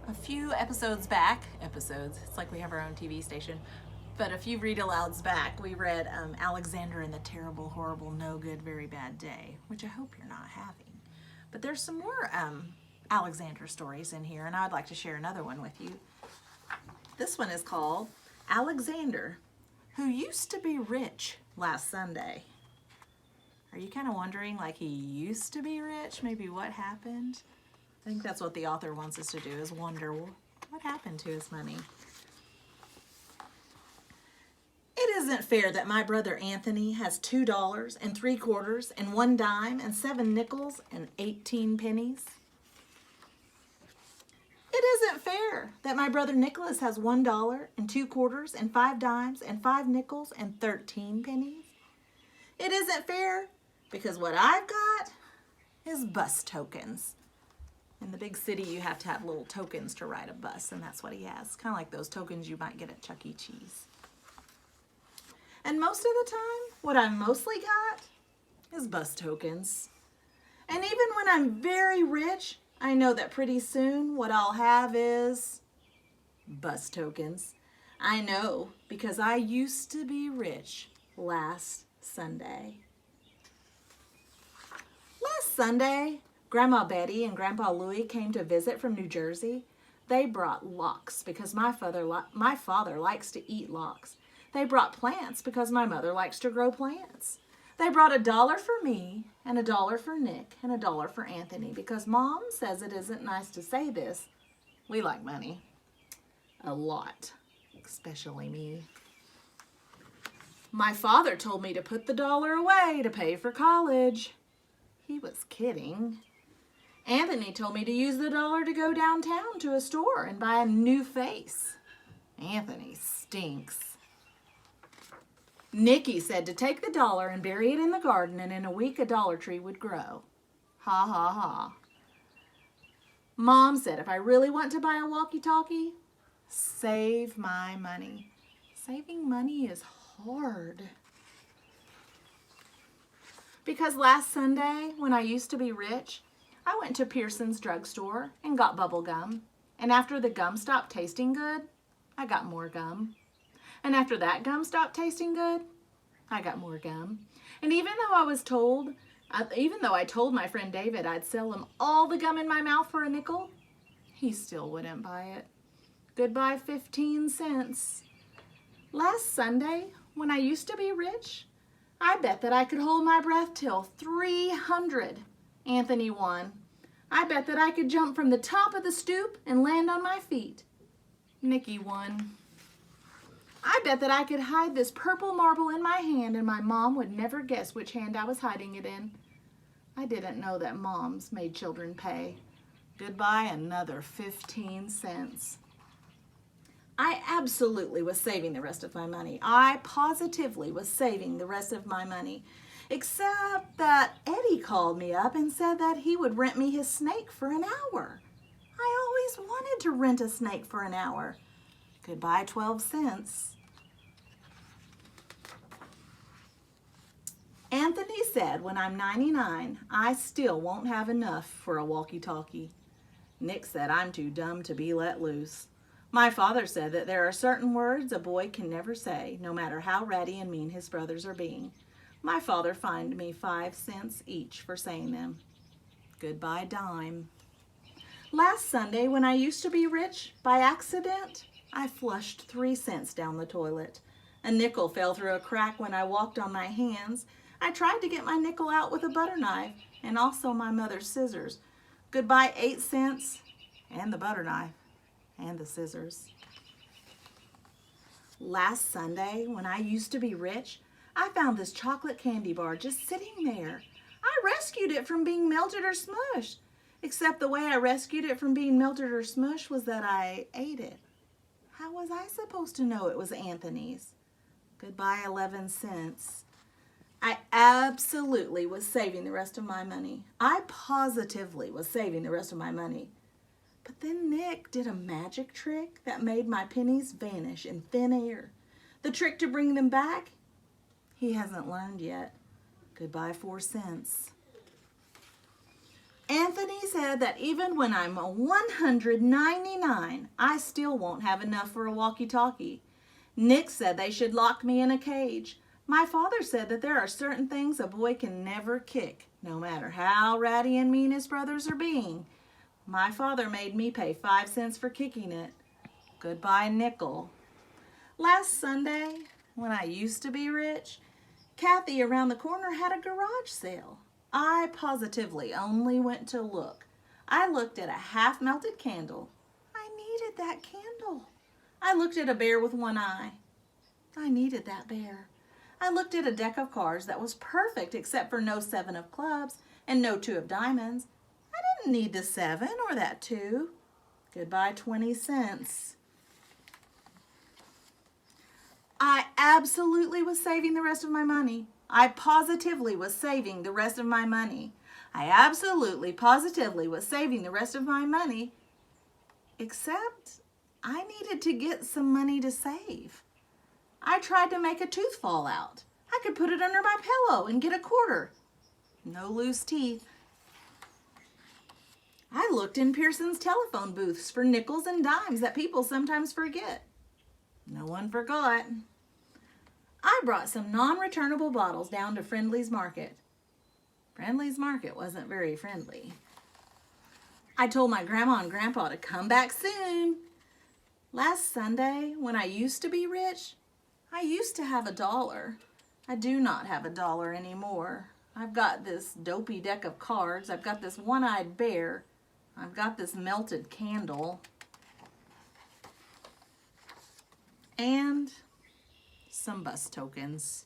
A few episodes back, it's like we have our own TV station, but a few read-alouds back, we read Alexander and the Terrible, Horrible, No Good, Very Bad Day, which I hope you're not having. But there's some more Alexander stories in here, and I'd like to share another one with you. This one is called Alexander, who used to be rich last Sunday. Are you kind of wondering, like, he used to be rich? Maybe what happened? I think that's what the author wants us to do, is wonder what happened to his money. It isn't fair that my brother Anthony has $2 and 3/4 and 1 dime and 7 nickels and 18 pennies. It isn't fair that my brother Nicholas has $1 and 2/4 and 5 dimes and 5 nickels and 13 pennies. It isn't fair because what I've got is bus tokens. In the big city, you have to have little tokens to ride a bus, and that's what he has. Kind of like those tokens you might get at Chuck E. Cheese. And most of the time, what I've mostly got is bus tokens. And even when I'm very rich, I know that pretty soon what I'll have is bus tokens. I know because I used to be rich last Sunday. Last Sunday, Grandma Betty and Grandpa Louie came to visit from New Jersey. They brought lox because my father likes to eat lox. They brought plants because my mother likes to grow plants. They brought $1 for me and $1 for Nick and $1 for Anthony because Mom says it isn't nice to say this. We like money. A lot. Especially me. My father told me to put the $1 away to pay for college. He was kidding. Anthony told me to use the $1 to go downtown to a store and buy a new face. Anthony stinks. Nikki said to take the $1 and bury it in the garden, and in a week a Dollar Tree would grow. Ha ha ha. Mom said if I really want to buy a walkie-talkie, save my money. Saving money is hard. Because last Sunday, when I used to be rich, I went to Pearson's drugstore and got bubble gum. And after the gum stopped tasting good, I got more gum. And after that gum stopped tasting good, I got more gum. And even though I told my friend David I'd sell him all the gum in my mouth for a nickel, he still wouldn't buy it. Goodbye 15 cents. Last Sunday, when I used to be rich, I bet that I could hold my breath till 300. Anthony won. I bet that I could jump from the top of the stoop and land on my feet. Nikki won. I bet that I could hide this purple marble in my hand and my mom would never guess which hand I was hiding it in. I didn't know that moms made children pay. Goodbye another 15 cents. I absolutely was saving the rest of my money. I positively was saving the rest of my money. Except that Eddie called me up and said that he would rent me his snake for an hour. I always wanted to rent a snake for an hour. Goodbye 12 cents. Anthony said when I'm 99, I still won't have enough for a walkie-talkie. Nick said I'm too dumb to be let loose. My father said that there are certain words a boy can never say, no matter how ratty and mean his brothers are being. My father fined me 5 cents each for saying them. Goodbye dime. Last Sunday, when I used to be rich, by accident, I flushed 3 cents down the toilet. A nickel fell through a crack when I walked on my hands. I tried to get my nickel out with a butter knife and also my mother's scissors. Goodbye 8 cents and the butter knife and the scissors. Last Sunday, when I used to be rich, I found this chocolate candy bar just sitting there. I rescued it from being melted or smushed, except the way I rescued it from being melted or smushed was that I ate it. How was I supposed to know it was Anthony's? Goodbye 11 cents. I absolutely was saving the rest of my money. I positively was saving the rest of my money. But then Nick did a magic trick that made my pennies vanish in thin air. The trick to bring them back, he hasn't learned yet. Goodbye 4 cents. Anthony said that even when I'm a 199, I still won't have enough for a walkie-talkie. Nick said they should lock me in a cage. My father said that there are certain things a boy can never kick, no matter how ratty and mean his brothers are being. My father made me pay 5 cents for kicking it. Goodbye, nickel. Last Sunday, when I used to be rich, Kathy around the corner had a garage sale. I positively only went to look. I looked at a half-melted candle. I needed that candle. I looked at a bear with one eye. I needed that bear. I looked at a deck of cards that was perfect except for no 7 of clubs and no 2 of diamonds. I didn't need the 7 or that 2. Goodbye, 20 cents. I absolutely was saving the rest of my money. I positively was saving the rest of my money. I absolutely, positively was saving the rest of my money, except I needed to get some money to save. I tried to make a tooth fall out. I could put it under my pillow and get a quarter. No loose teeth. I looked in Pearson's telephone booths for nickels and dimes that people sometimes forget. No one forgot. I brought some non-returnable bottles down to Friendly's Market. Friendly's Market wasn't very friendly. I told my grandma and grandpa to come back soon. Last Sunday, when I used to be rich, I used to have $1. I do not have $1 anymore. I've got this dopey deck of cards. I've got this one-eyed bear. I've got this melted candle. And some bus tokens.